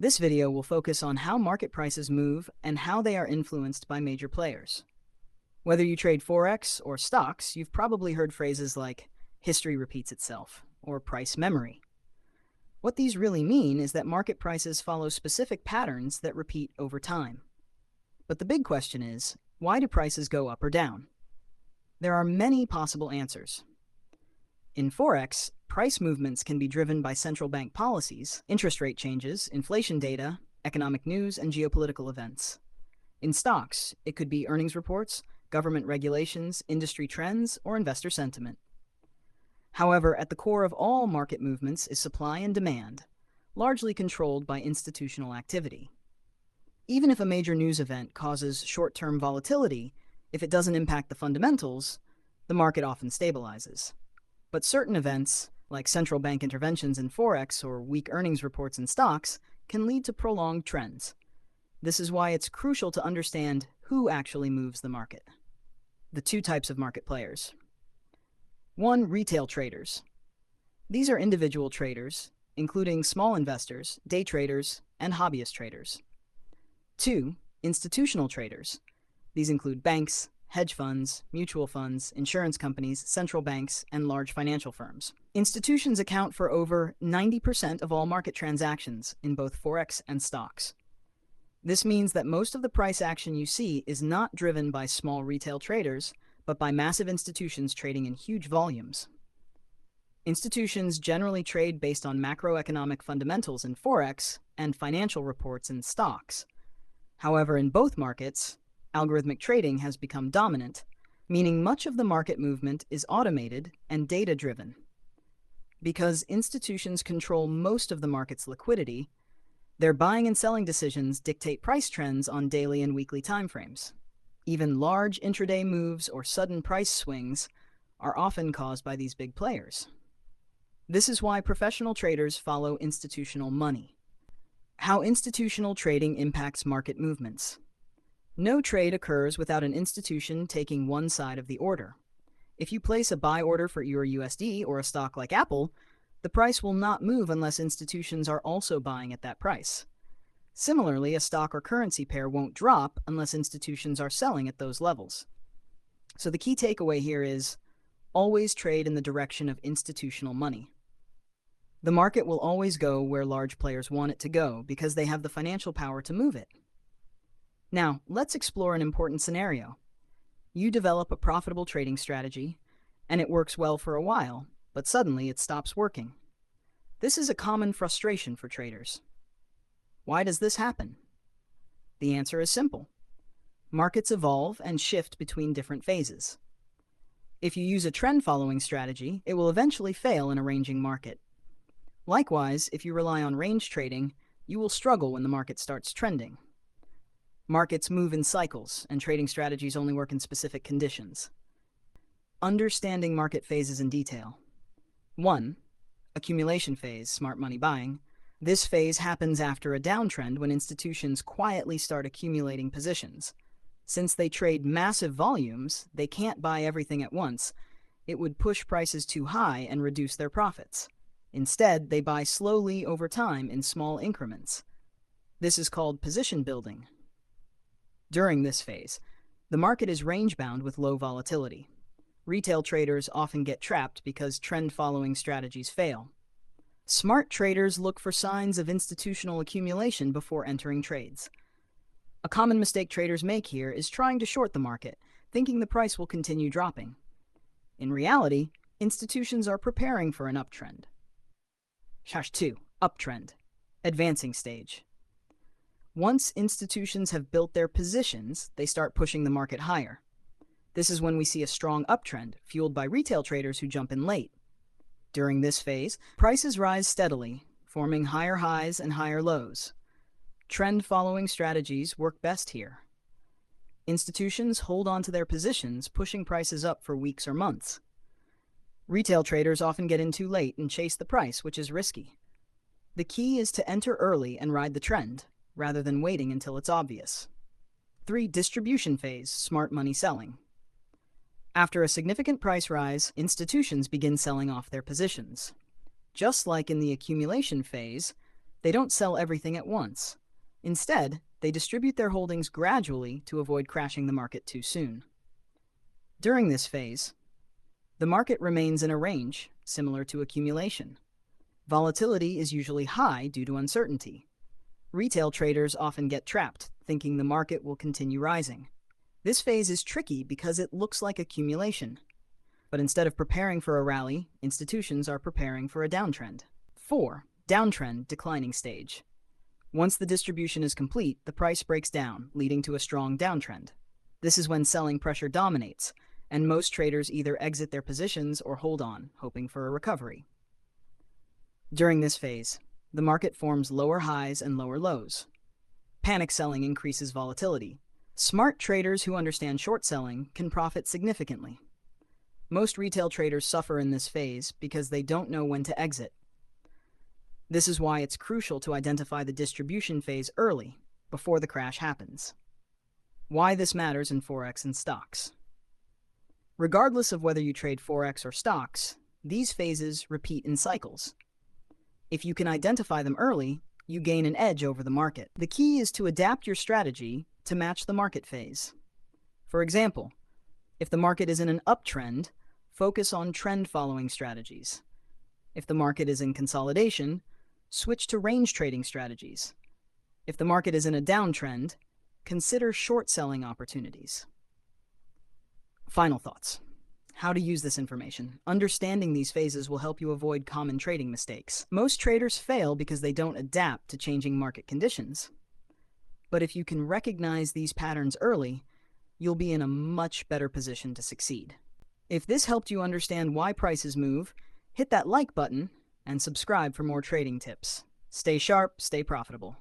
This video will focus on how market prices move and how they are influenced by major players. Whether you trade Forex or stocks, you've probably heard phrases like history repeats itself or price memory. What these really mean is that market prices follow specific patterns that repeat over time. But the big question is, why do prices go up or down? There are many possible answers. In Forex, price movements can be driven by central bank policies, interest rate changes, inflation data, economic news, and geopolitical events. In stocks, it could be earnings reports, government regulations, industry trends, or investor sentiment. However, at the core of all market movements is supply and demand, largely controlled by institutional activity. Even if a major news event causes short-term volatility, if it doesn't impact the fundamentals, the market often stabilizes. But certain events, like central bank interventions in Forex or weak earnings reports in stocks, can lead to prolonged trends. This is why it's crucial to understand who actually moves the market. The two types of market players. 1. Retail traders. These are individual traders, including small investors, day traders, and hobbyist traders. 2. Institutional traders. These include banks, hedge funds, mutual funds, insurance companies, central banks, and large financial firms. Institutions account for over 90% of all market transactions in both Forex and stocks. This means that most of the price action you see is not driven by small retail traders, but by massive institutions trading in huge volumes. Institutions generally trade based on macroeconomic fundamentals in Forex and financial reports in stocks. However, in both markets, algorithmic trading has become dominant, meaning much of the market movement is automated and data-driven. Because institutions control most of the market's liquidity, their buying and selling decisions dictate price trends on daily and weekly timeframes. Even large intraday moves or sudden price swings are often caused by these big players. This is why professional traders follow institutional money. How institutional trading impacts market movements. No trade occurs without an institution taking one side of the order. If you place a buy order for your USD or a stock like Apple, the price will not move unless institutions are also buying at that price. Similarly, a stock or currency pair won't drop unless institutions are selling at those levels. So the key takeaway here is, always trade in the direction of institutional money. The market will always go where large players want it to go because they have the financial power to move it. Now, let's explore an important scenario. You develop a profitable trading strategy, and it works well for a while, but suddenly it stops working. This is a common frustration for traders. Why does this happen? The answer is simple. Markets evolve and shift between different phases. If you use a trend-following strategy, it will eventually fail in a ranging market. Likewise, if you rely on range trading, you will struggle when the market starts trending. Markets move in cycles, and trading strategies only work in specific conditions. Understanding market phases in detail. 1. Accumulation phase, smart money buying. This phase happens after a downtrend when institutions quietly start accumulating positions. Since they trade massive volumes, they can't buy everything at once. It would push prices too high and reduce their profits. Instead, they buy slowly over time in small increments. This is called position building. During this phase, the market is range-bound with low volatility. Retail traders often get trapped because trend-following strategies fail. Smart traders look for signs of institutional accumulation before entering trades. A common mistake traders make here is trying to short the market, thinking the price will continue dropping. In reality, institutions are preparing for an uptrend. 2. Uptrend. Advancing stage. Once institutions have built their positions, they start pushing the market higher. This is when we see a strong uptrend, fueled by retail traders who jump in late. During this phase, prices rise steadily, forming higher highs and higher lows. Trend-following strategies work best here. Institutions hold on to their positions, pushing prices up for weeks or months. Retail traders often get in too late and chase the price, which is risky. The key is to enter early and ride the trend, rather than waiting until it's obvious. 3. Distribution phase, smart money selling. After a significant price rise, institutions begin selling off their positions. Just like in the accumulation phase, They don't sell everything at once. Instead, they distribute their holdings gradually to avoid crashing the market too soon. During this phase, the market remains in a range similar to accumulation. Volatility is usually high due to uncertainty. Retail traders often get trapped, thinking the market will continue rising. This phase is tricky because it looks like accumulation. But instead of preparing for a rally, institutions are preparing for a downtrend. 4. Downtrend, declining stage. Once the distribution is complete, the price breaks down, leading to a strong downtrend. This is when selling pressure dominates, and most traders either exit their positions or hold on, hoping for a recovery. During this phase, the market forms lower highs and lower lows. Panic selling increases volatility. Smart traders who understand short selling can profit significantly. Most retail traders suffer in this phase because they don't know when to exit. This is why it's crucial to identify the distribution phase early, before the crash happens. Why this matters in Forex and stocks. Regardless of whether you trade Forex or stocks, these phases repeat in cycles. If you can identify them early, you gain an edge over the market. The key is to adapt your strategy to match the market phase. For example, if the market is in an uptrend, focus on trend-following strategies. If the market is in consolidation, switch to range trading strategies. If the market is in a downtrend, consider short-selling opportunities. Final thoughts. How to use this information. Understanding these phases will help you avoid common trading mistakes. Most traders fail because they don't adapt to changing market conditions. But if you can recognize these patterns early, you'll be in a much better position to succeed. If this helped you understand why prices move, hit that like button and subscribe for more trading tips. Stay sharp, stay profitable.